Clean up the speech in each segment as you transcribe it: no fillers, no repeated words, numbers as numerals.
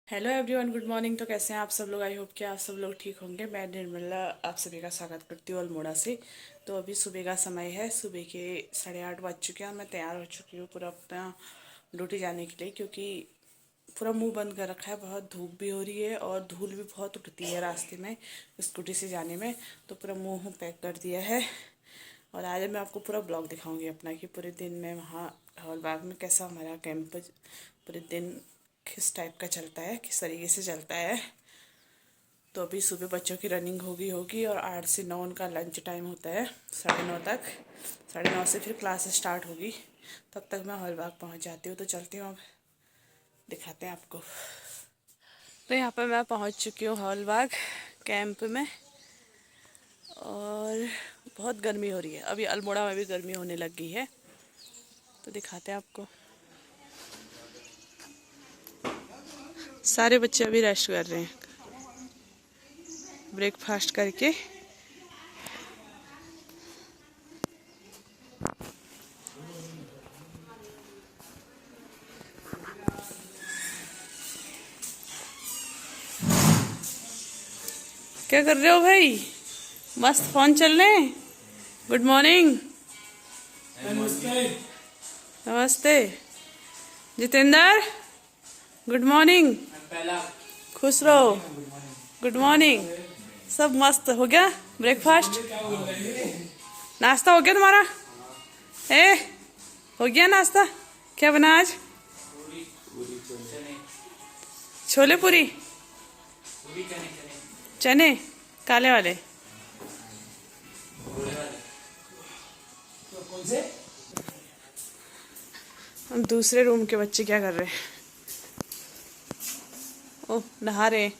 Hello everyone, good morning. तो कैसे हैं आप सब लोग? आई होप कि आप सब लोग ठीक होंगे। मैं निर्मला आप सभी का स्वागत करती हूँ अल्मोड़ा से। तो अभी सुबह का समय है, सुबह के 8:30 बज चुके हैं और मैं तैयार हो चुकी हूँ पूरा अपना ड्यूटी जाने के लिए, क्योंकि पूरा मुंह बंद कर रखा है। बहुत धूप भी हो रही है और धूल भी बहुत उठती है रास्ते में स्कूटी से जाने में, तो पूरा मुँह पैक कर दिया है। और आज मैं आपको पूरा ब्लॉग दिखाऊंगी अपना कि पूरे दिन में वहाँ हॉलबाग में कैसा हमारा कैंप पूरे दिन किस टाइप का चलता है, किस तरीके से चलता है। तो अभी सुबह बच्चों की रनिंग होगी और 8 से 9 उनका लंच टाइम होता है, 9:30 तक। 9:30 से फिर क्लास स्टार्ट होगी, तब तक मैं हॉलबाग पहुंच जाती हूँ। तो चलती हूँ, अब दिखाते हैं आपको। तो यहाँ पर मैं पहुंच चुकी हूँ हॉलबाग कैंप में, और बहुत गर्मी हो रही है। अभी अल्मोड़ा में भी गर्मी होने लग गई है, तो दिखाते हैं आपको। सारे बच्चे अभी रेस्ट कर रहे हैं ब्रेकफास्ट करके। क्या कर रहे हो भाई? मस्त फोन चल रहे हैं। Good morning. नमस्ते। नमस्ते जितेंद्र, गुड मॉर्निंग। खुश रहो। Good morning. सब मस्त हो गया ब्रेकफास्ट? नाश्ता हो गया तुम्हारा? हो गया नाश्ता? क्या बना आज? छोले पूरी, चने काले वाले। हम दूसरे रूम के बच्चे क्या कर रहे हैं? ओह, नहा रहे।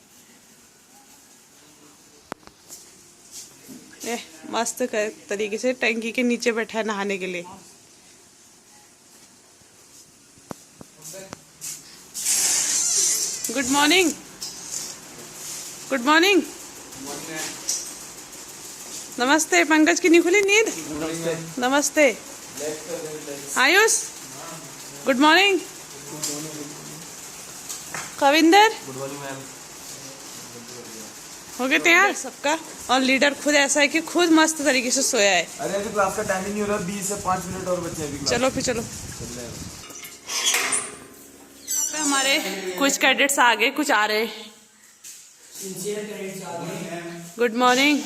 मस्त तरीके से टंकी के नीचे बैठा है नहाने के लिए। Good morning. Good morning. नमस्ते। पंकज की नहीं खुली नींद? नमस्ते आयुष, गुड मॉर्निंग। कविंदर, हो गए तैयार सबका? और लीडर खुद ऐसा है कि खुद मस्त तरीके से सोया है। अरे अभी क्लास का टाइम ही नहीं हो रहा, 20 से 5 मिनट और बचे अभी। चलो फिर चलो। तो हमारे कुछ कैडेट्स आ गए, कुछ आ रहे। Good morning.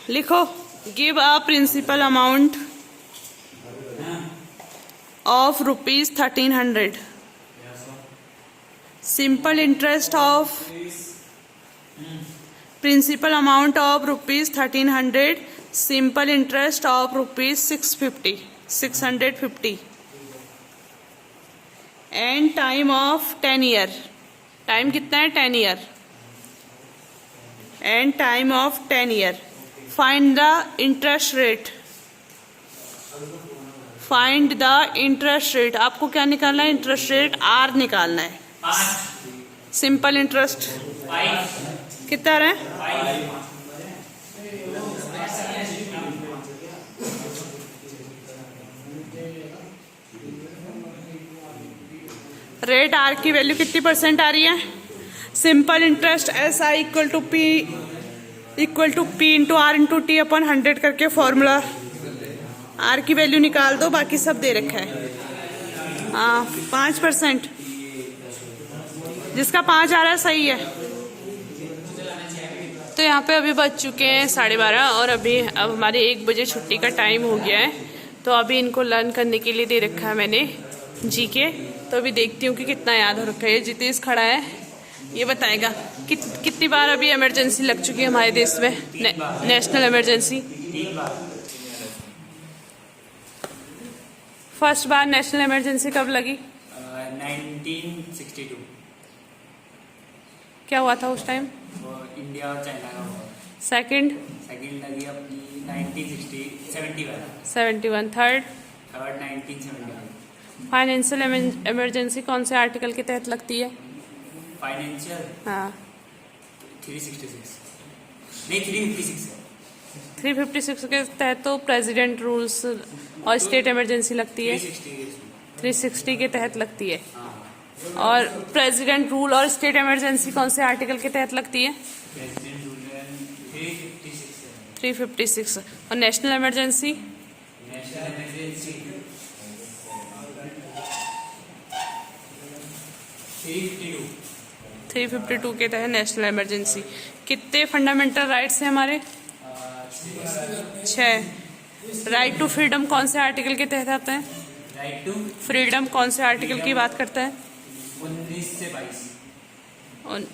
लिखो, give a principal amount of ₹1300, simple interest of principal amount of ₹1300, simple interest of ₹650 and time of 10 year। Time कितना है? 10 year and time of 10 year। find the interest rate। Find the interest rate. आपको क्या निकालना है? Interest rate are निकालना है। Simple interest कितना है? रेट आर की वैल्यू कितनी % आ रही है? Simple interest S I equal to P into R into T अपन 100 करके फॉर्मूला। आर की वैल्यू निकाल दो, बाकी सब दे रखा है। हाँ, 5%। जिसका 5 आ रहा है सही है। तो यहाँ पे अभी बज चुके हैं 12:30 और अब हमारे 1 बजे छुट्टी का टाइम हो गया है। तो अभी इनको लर्न करने के लिए दे रखा है मैंने जीके। तो अभी देखती हूँ कि कितना याद हो रखा है। जितेश खड़ा है, ये बताएगा कितनी बार अभी इमरजेंसी लग चुकी है हमारे देश में, नेशनल इमरजेंसी। फर्स्ट बार नेशनल इमरजेंसी कब लगी? 1962। क्या हुआ था उस टाइम? इंडिया और चाइना का हुआ। सेकंड लगी अपनी 71। थर्ड 1971। फाइनेंशियल इमरजेंसी कौन से आर्टिकल के तहत लगती है? फाइनेंशियल हाँ 366 नहीं 356 है। 356 के तहत तो प्रेसिडेंट रूल्स और स्टेट इमरजेंसी लगती है। 360 के तहत लगती है। और प्रेसिडेंट रूल और स्टेट इमरजेंसी कौन से आर्टिकल के तहत लगती है? प्रेसिडेंट रूल 356 है। 356। और नेशनल इमरजेंसी? National emergency 352। 352 के तहत नेशनल इमरजेंसी। कितने फंडामेंटल राइट्स हैं हमारे? 6। राइट टू फ्रीडम कौन से आर्टिकल के तहत आता है? राइट टू फ्रीडम कौन से आर्टिकल की बात करता है? 19 से 22।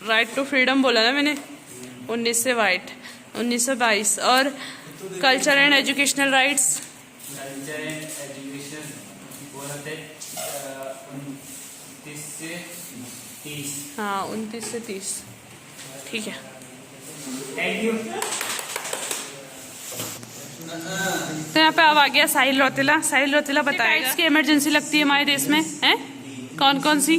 राइट टू फ्रीडम बोला ना मैंने, 19 से 22। और culture and educational rights? Culture and education बोला थे 29 से 30। हाँ, 29 से 30। ठीक है, थैंक यू। तो यहाँ पे अब आ गया साहिल रौतेला। साहिल रौतेला बताएगा इसकी इमरजेंसी लगती है हमारे देश में, है कौन कौन सी?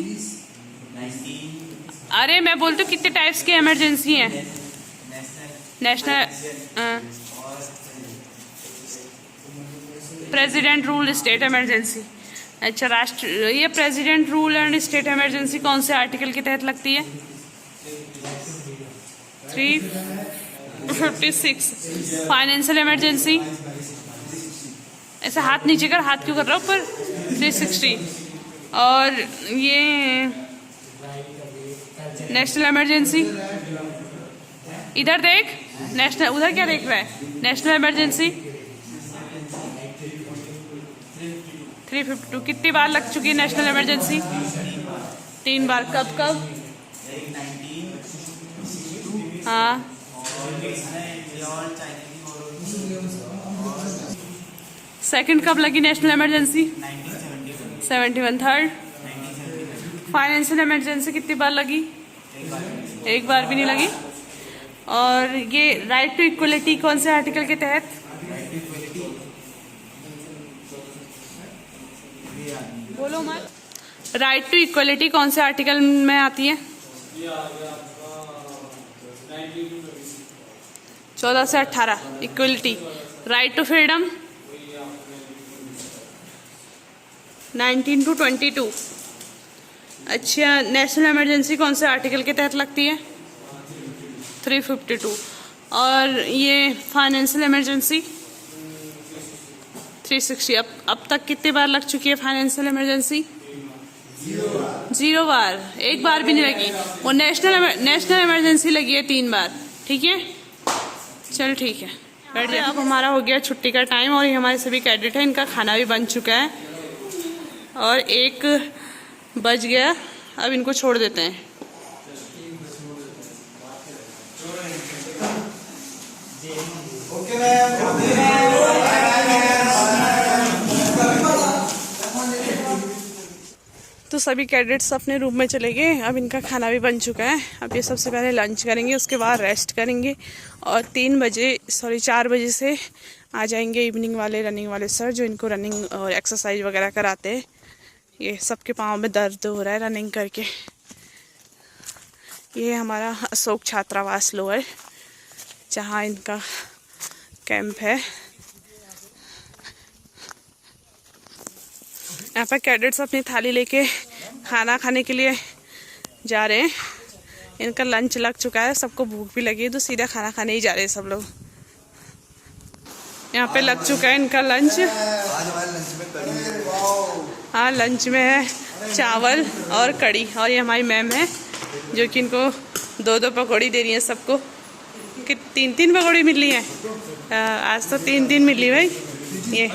अरे मैं बोलती हूँ कितने टाइप्स की इमरजेंसी हैं? National, president rule, state emergency. अच्छा, राष्ट्र, ये president rule and state emergency कौन से आर्टिकल के तहत लगती है? 356। Financial emergency? ऐसा हाथ नीचे कर, हाथ क्यों कर रहा हो ऊपर? 360। और ये नेशनल इमरजेंसी? इधर देख, नेशनल, उधर क्या देख रहा है? National emergency 352। कितनी बार लग चुकी है नेशनल इमरजेंसी? 3 बार। कब कब? हाँ, सेकंड कब लगी national emergency? 71। Third? Financial emergency कितनी बार लगी? 1 बार भी नहीं लगी। और ये राइट टू इक्वलिटी कौन से आर्टिकल के तहत? बोलो मत। राइट टू इक्वलिटी कौन से आर्टिकल में आती है? 14 से 18। Equality. Right to freedom 19 to 22। अच्छा, नेशनल इमरजेंसी कौन से आर्टिकल के तहत लगती है? 352। और ये फाइनेंशियल इमरजेंसी 360। अब तक कितनी बार लग चुकी है फाइनेंशियल इमरजेंसी? 0 बार। 1 बार भी नहीं लगी। वो नेशनल इमरजेंसी लगी है 3 बार। ठीक है, चल ठीक है, बैठ जाए। अब हमारा हो गया छुट्टी का टाइम और ये हमारे सभी कैडेट हैं, इनका खाना भी बन चुका है और 1 बज गया। अब इनको छोड़ देते हैं। तो सभी कैडेट्स अपने रूम में चले गए। अब इनका खाना भी बन चुका है। अब ये सबसे पहले लंच करेंगे, उसके बाद रेस्ट करेंगे और 4 बजे से आ जाएंगे इवनिंग वाले रनिंग वाले सर, जो इनको रनिंग और एक्सरसाइज वगैरह कराते हैं। ये सबके पाँव में दर्द हो रहा है रनिंग करके। ये हमारा अशोक छात्रावास लोअर, जहाँ इनका कैंप है। यहाँ पर कैडेट्स अपनी थाली लेके खाना खाने के लिए जा रहे हैं। इनका लंच लग चुका है, सबको भूख भी लगी है तो सीधा खाना खाने ही जा रहे हैं सब लोग। यहाँ पे लग चुका है इनका लंच। हाँ, लंच में है चावल और कड़ी। और ये हमारी मैम है जो कि इनको 2-2 पकौड़ी दे रही है सबको। कि 3-3 पकौड़ी मिल रही है आज तो 3-3 मिली भाई। ये